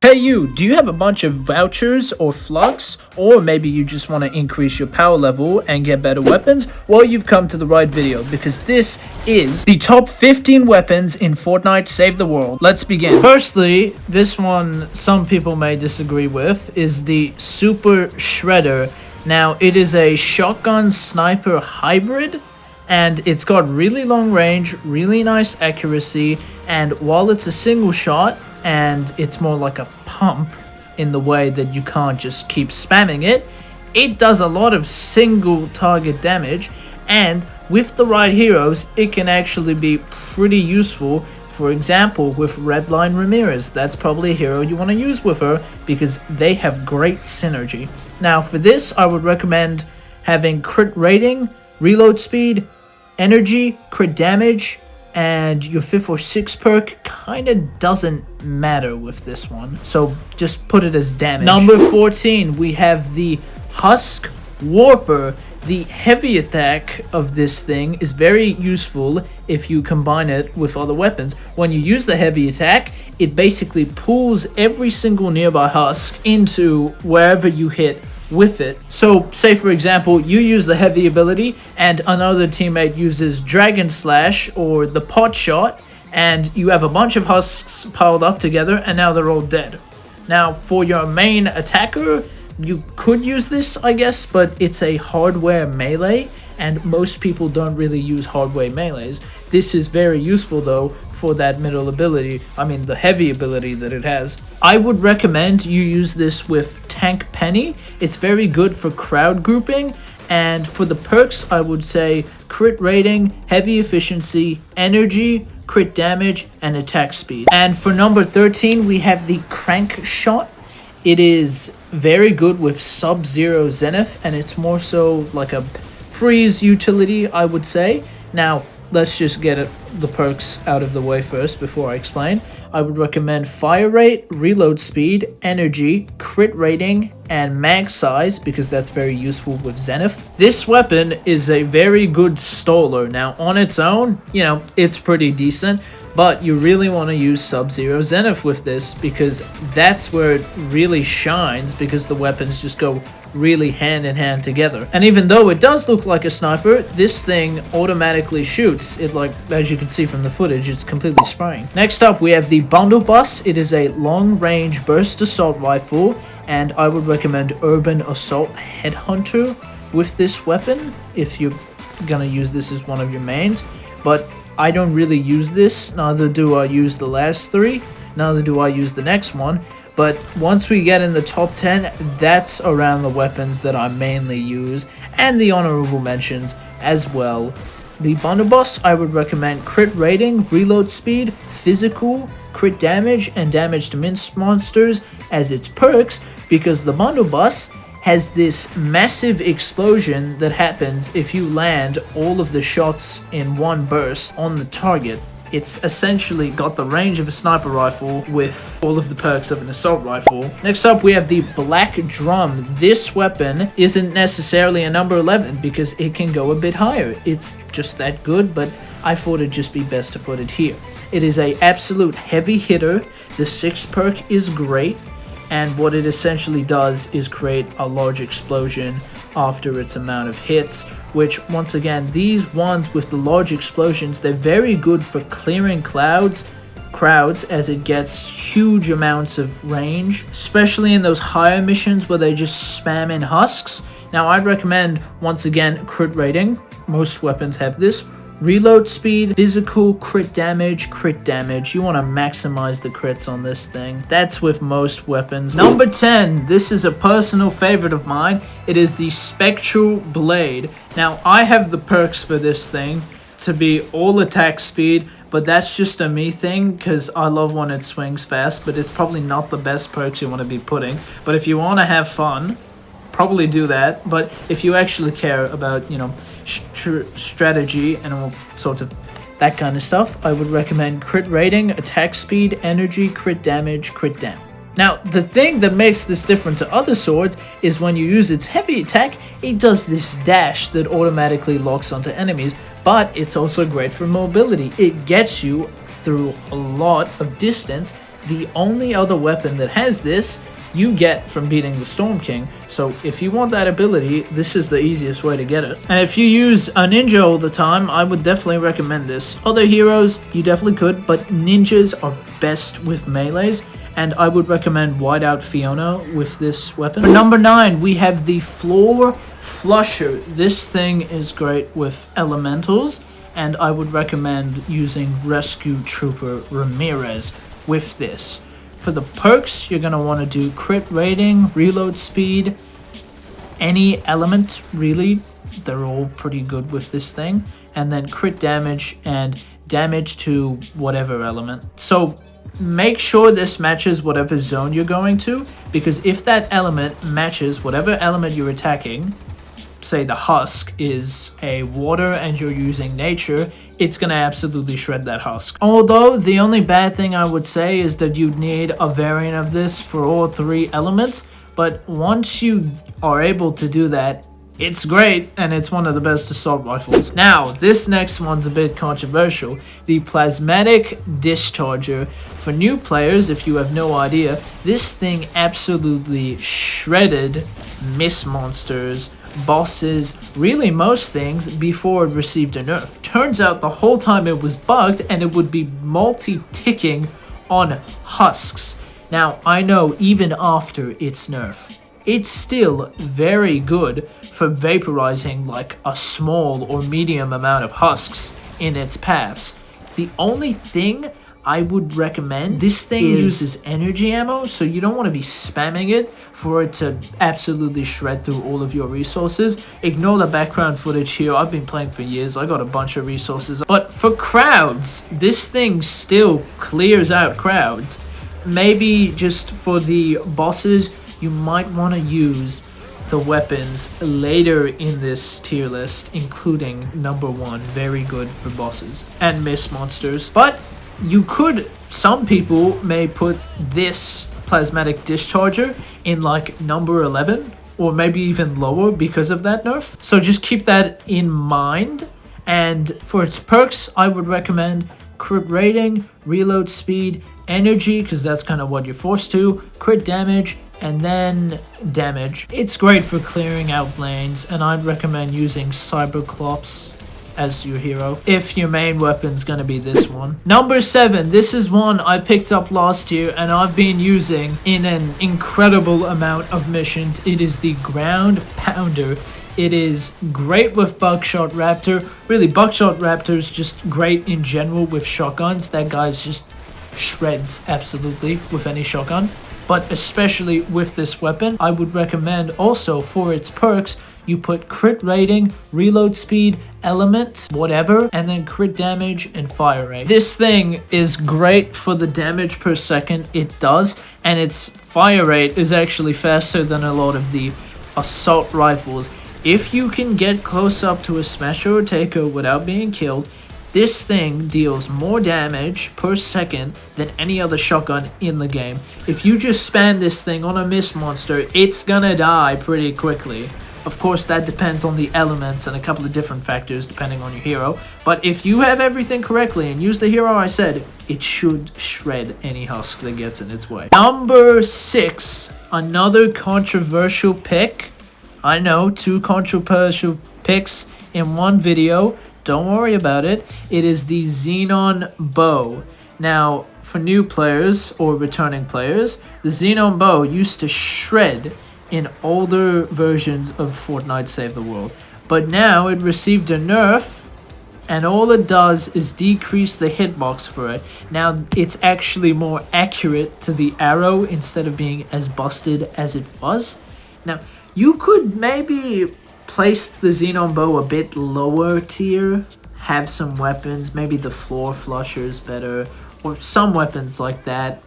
Hey you, do you have a bunch of vouchers or flux, or maybe you just want to increase your power level and get better weapons? Well, you've come to the right video, because this is the top 15 weapons in Fortnite Save the World. Let's begin. Firstly, this one some people may disagree with is the Super Shredder. Now, it is a shotgun sniper hybrid, and it's got really long range, really nice accuracy, and while it's a single shot, and it's more like a pump in the way that you can't just keep spamming it, it does a lot of single target damage, and with the right heroes, it can actually be pretty useful. For example, with Redline Ramirez, that's probably a hero you want to use with her because they have great synergy. Now for this, I would recommend having crit rating, reload speed, energy, crit damage, and your 5th or 6th perk kinda doesn't matter with this one, so just put it as damage. Number 14, we have the Husk Warper. The heavy attack of this thing is very useful if you combine it with other weapons. When you use the heavy attack, it basically pulls every single nearby husk into wherever you hit with it. So say for example you use the heavy ability and another teammate uses Dragon Slash or the pot shot, and you have a bunch of husks piled up together and now they're all dead. Now for your main attacker, you could use this, I guess, but it's a hardware melee and most people don't really use hardware melees. This is very useful though for that middle ability, the heavy ability that it has. I would recommend you use this with Tank Penny. It's very good for crowd grouping, and for the perks I would say crit rating, heavy efficiency, energy, crit damage, and attack speed. And for number 13 we have the CrankShot. It is very good with Sub-Zero Zenith, and it's more so like a freeze utility, I would say. Now let's just get the perks out of the way first before I explain. I would recommend fire rate, reload speed, energy, crit rating, and mag size because that's very useful with Zenith. This weapon is a very good stoler. Now on its own, it's pretty decent, but you really want to use Sub-Zero Zenith with this because that's where it really shines, because the weapons just go really hand in hand together. And even though it does look like a sniper, this thing automatically shoots. It, like, as you can see from the footage, it's completely spraying. Next up we have the BundleBuss. It is a long-range burst assault rifle, and I would recommend Urban Assault Headhunter with this weapon if you're gonna use this as one of your mains. But I don't really use this, neither do I use the last three, neither do I use the next one. But once we get in the top 10, that's around the weapons that I mainly use, and the honorable mentions as well. The BundleBuss, I would recommend crit rating, reload speed, physical, crit damage, and damage to minced monsters as its perks, because the BundleBuss has this massive explosion that happens if you land all of the shots in one burst on the target. It's essentially got the range of a sniper rifle with all of the perks of an assault rifle. Next up we have the Black Drum. This weapon isn't necessarily a number 11 because it can go a bit higher. It's just that good, but I thought it'd just be best to put it here. It is a absolute heavy hitter. The 6th perk is great, and what it essentially does is create a large explosion after its amount of hits, which once again, these ones with the large explosions, they're very good for clearing crowds as it gets huge amounts of range, especially in those higher missions where they just spam in husks. Now I'd recommend, once again, crit rating. Most weapons have this. Reload speed, physical, crit damage. You want to maximize the crits on this thing. That's with most weapons. Number 10, this is a personal favorite of mine. It is the Spectral Blade. Now, I have the perks for this thing to be all attack speed, but that's just a me thing because I love when it swings fast, but it's probably not the best perks you want to be putting. But if you want to have fun, probably do that. But if you actually care about, strategy and all sorts of that kind of stuff, I would recommend crit rating, attack speed, energy, crit damage. Now, the thing that makes this different to other swords is when you use its heavy attack, it does this dash that automatically locks onto enemies, but it's also great for mobility. It gets you through a lot of distance The only other weapon that has this you get from beating the Storm King, so if you want that ability, this is the easiest way to get it. And if you use a ninja all the time, I would definitely recommend this. Other heroes, you definitely could, but ninjas are best with melees, and I would recommend Whiteout Fiona with this weapon. For number 9, we have the Floor Flusher. This thing is great with elementals, and I would recommend using Rescue Trooper Ramirez with this. For the perks, you're going to want to do crit rating, reload speed, any element, really. They're all pretty good with this thing. And then crit damage and damage to whatever element. So make sure this matches whatever zone you're going to, because if that element matches whatever element you're attacking, say the husk is a water and you're using nature, it's gonna absolutely shred that husk. Although the only bad thing I would say is that you'd need a variant of this for all 3 elements, but once you are able to do that, it's great, and it's one of the best assault rifles. Now, this next one's a bit controversial. The Plasmatic Discharger. For new players, if you have no idea, this thing absolutely shredded Miss Monsters, bosses, really most things before it received a nerf. Turns out the whole time it was bugged and it would be multi-ticking on husks. Now, I know even after its nerf, it's still very good for vaporizing like a small or medium amount of husks in its paths. The only thing I would recommend, this thing uses energy ammo, so you don't want to be spamming it for it to absolutely shred through all of your resources. Ignore the background footage here. I've been playing for years. I got a bunch of resources. But for crowds, this thing still clears out crowds. Maybe just for the bosses, you might want to use the weapons later in this tier list, including number 1, very good for bosses and Miss Monsters. But you could, some people may put this Plasmatic Discharger in like number 11 or maybe even lower because of that nerf. So just keep that in mind. And for its perks, I would recommend crit rating, reload speed, energy, because that's kind of what you're forced to, crit damage, and then damage. It's great for clearing out lanes, and I'd recommend using Cyberclops as your hero if your main weapon's gonna be this one. Number 7, this is one I picked up last year and I've been using in an incredible amount of missions. It is the Ground Pounder. It is great with Buckshot Raptor. Really, Buckshot Raptor's just great in general with shotguns. That guy's just shreds absolutely with any shotgun. But especially with this weapon, I would recommend also for its perks, you put crit rating, reload speed, element, whatever, and then crit damage and fire rate. This thing is great for the damage per second it does, and its fire rate is actually faster than a lot of the assault rifles. If you can get close up to a smasher or taker without being killed, this thing deals more damage per second than any other shotgun in the game. If you just spam this thing on a Miss Monster, it's gonna die pretty quickly. Of course, that depends on the elements and a couple of different factors depending on your hero. But if you have everything correctly and use the hero I said, it should shred any husk that gets in its way. Number 6, another controversial pick. I know, 2 controversial picks in one video. Don't worry about it. It is the Xenon Bow. Now, for new players or returning players, the Xenon Bow used to shred in older versions of Fortnite Save the World. But now it received a nerf, and all it does is decrease the hitbox for it. Now, it's actually more accurate to the arrow instead of being as busted as it was. Now, you could maybe place the Xenon Bow a bit lower tier, have some weapons, maybe the Floor Flusher is better, or some weapons like that.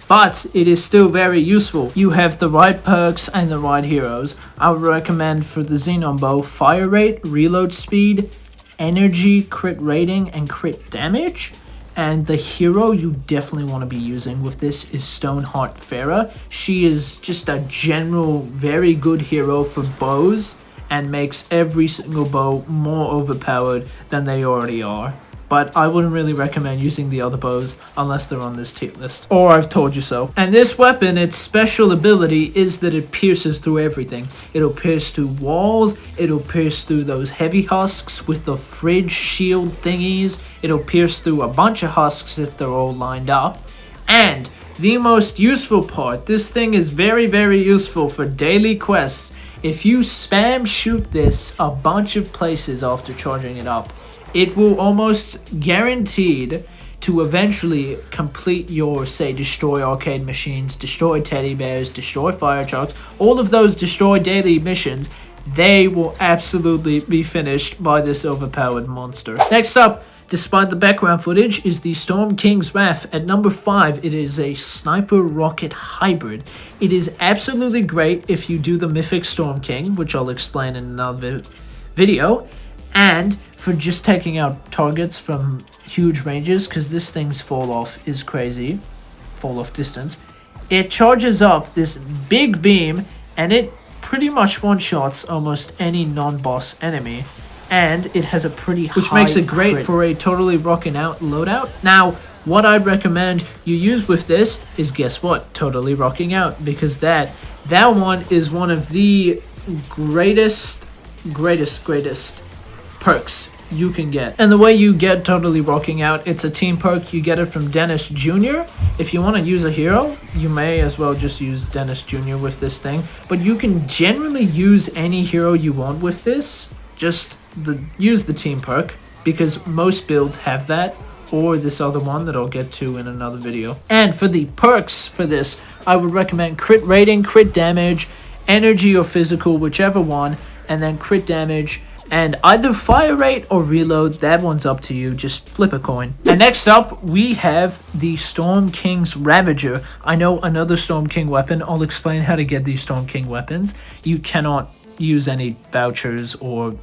But it is still very useful. You have the right perks and the right heroes. I would recommend for the Xenon Bow fire rate, reload speed, energy, crit rating, and crit damage. And the hero you definitely want to be using with this is Stoneheart Farah. She is just a general very good hero for bows and makes every single bow more overpowered than they already are. but I wouldn't really recommend using the other bows unless they're on this tier list, or I've told you so. And this weapon, its special ability is that it pierces through everything. It'll pierce through walls, it'll pierce through those heavy husks with the fridge shield thingies, it'll pierce through a bunch of husks if they're all lined up. And the most useful part, this thing is very, very useful for daily quests. If you spam shoot this a bunch of places after charging it up, it will almost guaranteed to eventually complete your, say, destroy arcade machines, destroy teddy bears, destroy fire trucks, all of those destroy daily missions. They will absolutely be finished by this overpowered monster. Next up, despite the background footage, is the Storm King's Wrath. At number 5, it is a sniper rocket hybrid. It is absolutely great if you do the Mythic Storm King, which I'll explain in another video, and for just taking out targets from huge ranges, because this thing's fall off is crazy. Fall off distance. It charges up this big beam, and it pretty much one-shots almost any non-boss enemy. And it has a pretty high, which makes it great for a totally rocking out loadout. Now, what I'd recommend you use with this is, guess what? Totally rocking out, because that one is one of the greatest perks you can get. And the way you get totally rocking out, it's a team perk. You get it from Dennis Jr. If you want to use a hero, you may as well just use Dennis Jr. with this thing. But you can generally use any hero you want with this. Just use the team perk, because most builds have that, or this other one that I'll get to in another video. And for the perks for this, I would recommend crit rating, crit damage, energy or physical, whichever one, and then crit damage, and either fire rate or reload. That one's up to you, just flip a coin. And next up, we have the Storm King's Ravager. I know another Storm King weapon. I'll explain how to get these Storm King weapons. You cannot use any vouchers or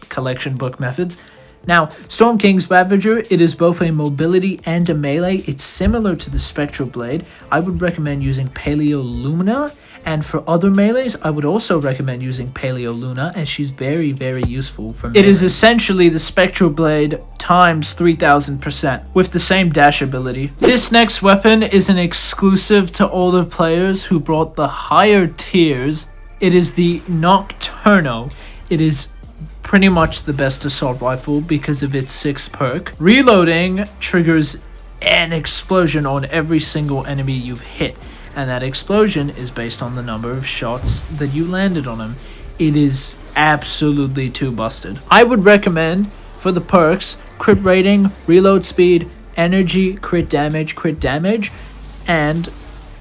collection book methods. Now, Storm King's Ravager, it is both a mobility and a melee. It's similar to the Spectral Blade. I would recommend using Paleo Lumina, and for other melees, I would also recommend using Paleo Luna, and she's very, very useful for melee. It is essentially the Spectral Blade times 3000% with the same dash ability. This next weapon is an exclusive to older players who brought the higher tiers. It is the Nocturno. It is pretty much the best assault rifle because of its 6th perk. Reloading triggers an explosion on every single enemy you've hit, and that explosion is based on the number of shots that you landed on them. It is absolutely too busted. I would recommend for the perks, crit rating, reload speed, energy, crit damage, and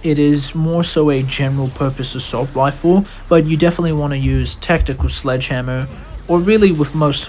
it is more so a general purpose assault rifle, but you definitely want to use tactical sledgehammer, or really with most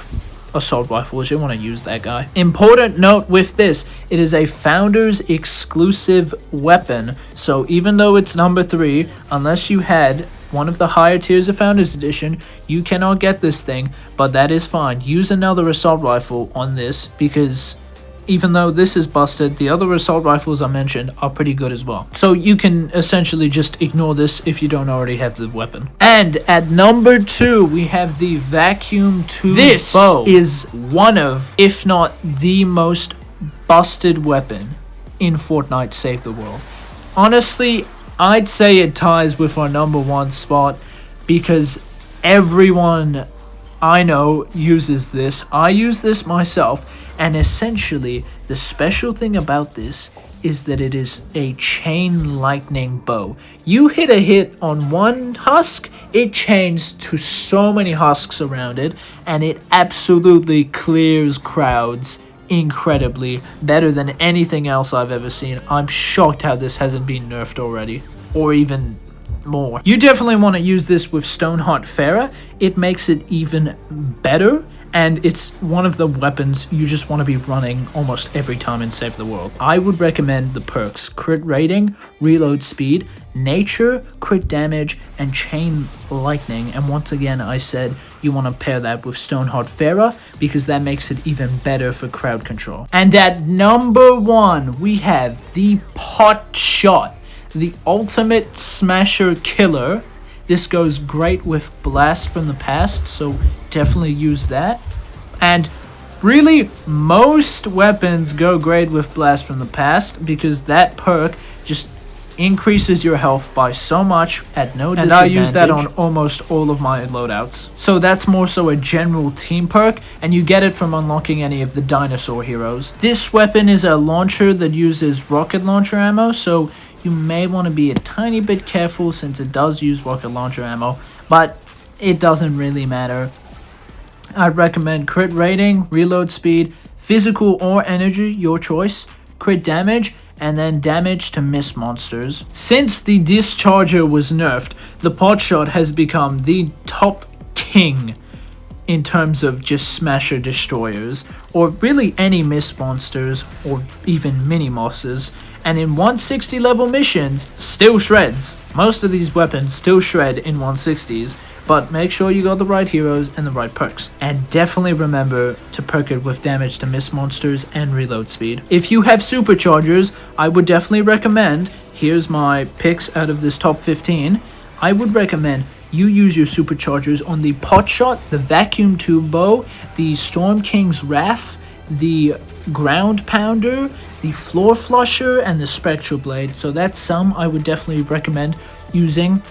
assault rifles, you want to use that guy. Important note with this, it is a Founders exclusive weapon, so even though it's number 3, unless you had one of the higher tiers of Founders Edition, you cannot get this thing, but that is fine. Use another assault rifle on this, because even though this is busted, the other assault rifles I mentioned are pretty good as well. So you can essentially just ignore this if you don't already have the weapon. And at number 2, we have the Vacuum Tube Bow. This is one of, if not the most busted weapon in Fortnite Save the World. Honestly, I'd say it ties with our number 1 spot, because everyone I know uses this. I use this myself. And essentially, the special thing about this is that it is a chain lightning bow. You hit a hit on one husk, it chains to so many husks around it, and it absolutely clears crowds incredibly, better than anything else I've ever seen. I'm shocked how this hasn't been nerfed already, or even more. You definitely want to use this with Stoneheart Farah. It makes it even better, and it's one of the weapons you just want to be running almost every time in Save the World. I would recommend the perks: crit rating, reload speed, nature, crit damage, and chain lightning. And once again, I said you want to pair that with Stoneheart Farah, because that makes it even better for crowd control. And at number 1, we have the Pot Shot, the ultimate smasher killer. This goes great with Blast from the Past, so definitely use that. And Really, most weapons go great with Blast from the Past because that perk just increases your health by so much at no disadvantage. And I use that on almost all of my loadouts. So that's more so a general team perk, and you get it from unlocking any of the dinosaur heroes. This weapon is a launcher that uses rocket launcher ammo, so you may want to be a tiny bit careful since it does use rocket launcher ammo, but it doesn't really matter. I'd recommend crit rating, reload speed, physical or energy, your choice, crit damage, and then damage to miss monsters. Since the Discharger was nerfed, the Potshot has become the top king in terms of just smasher destroyers, or really any miss monsters, or even mini bosses. And in 160 level missions, still shreds. Most of these weapons still shred in 160s, but make sure you got the right heroes and the right perks. And definitely remember to perk it with damage to miss monsters and reload speed. If you have superchargers, I would definitely recommend, here's my picks out of this top 15, I would recommend you use your superchargers on the Potshot, the Vacuum Tube Bow, the Storm King's Wrath, the Ground Pounder, the Floor Flusher, and the Spectral Blade. So that's some I would definitely recommend using.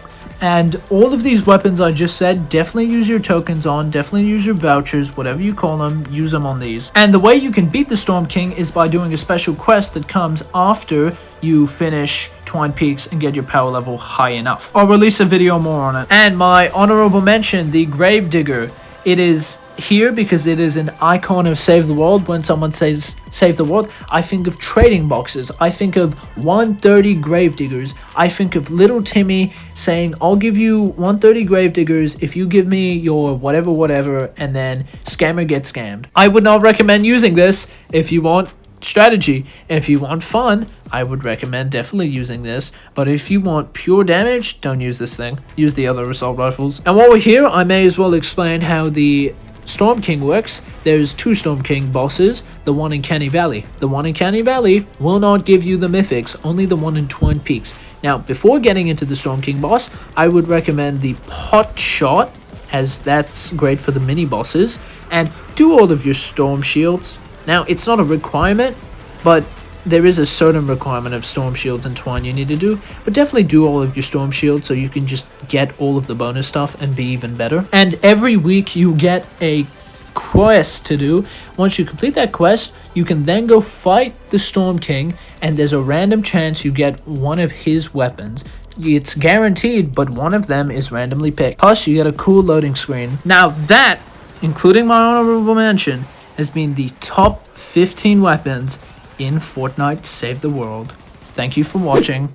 And all of these weapons I just said, definitely use your tokens on, definitely use your vouchers, whatever you call them, use them on these. And the way you can beat the Storm King is by doing a special quest that comes after you finish Twine Peaks and get your power level high enough. I'll release a video more on it. And my honorable mention, the Gravedigger. It is here because it is an icon of Save the World. When someone says Save the World, I think of trading boxes. I think of 130 Gravediggers. I think of little Timmy saying, I'll give you 130 Gravediggers if you give me your whatever, and then scammer gets scammed. I would not recommend using this if you want strategy. If you want fun, I would recommend definitely using this, but if you want pure damage, don't use this thing. Use the other assault rifles. And while we're here, I may as well explain how the Storm King works. There's two Storm King bosses, the one in Canny Valley. The one in Canny Valley will not give you the mythics, only the one in Twine Peaks. Now, before getting into the Storm King boss, I would recommend the Potshot, as that's great for the mini bosses, and do all of your Storm Shields. Now, it's not a requirement, but there is a certain requirement of Storm Shields and Twine you need to do, but definitely do all of your Storm Shields so you can just get all of the bonus stuff and be even better. And every week you get a quest to do. Once you complete that quest, you can then go fight the Storm King, and there's a random chance you get one of his weapons. It's guaranteed, but one of them is randomly picked. Plus, you get a cool loading screen. Now that, including my honorable mention, has been the top 15 weapons in Fortnite Save the World. Thank you for watching.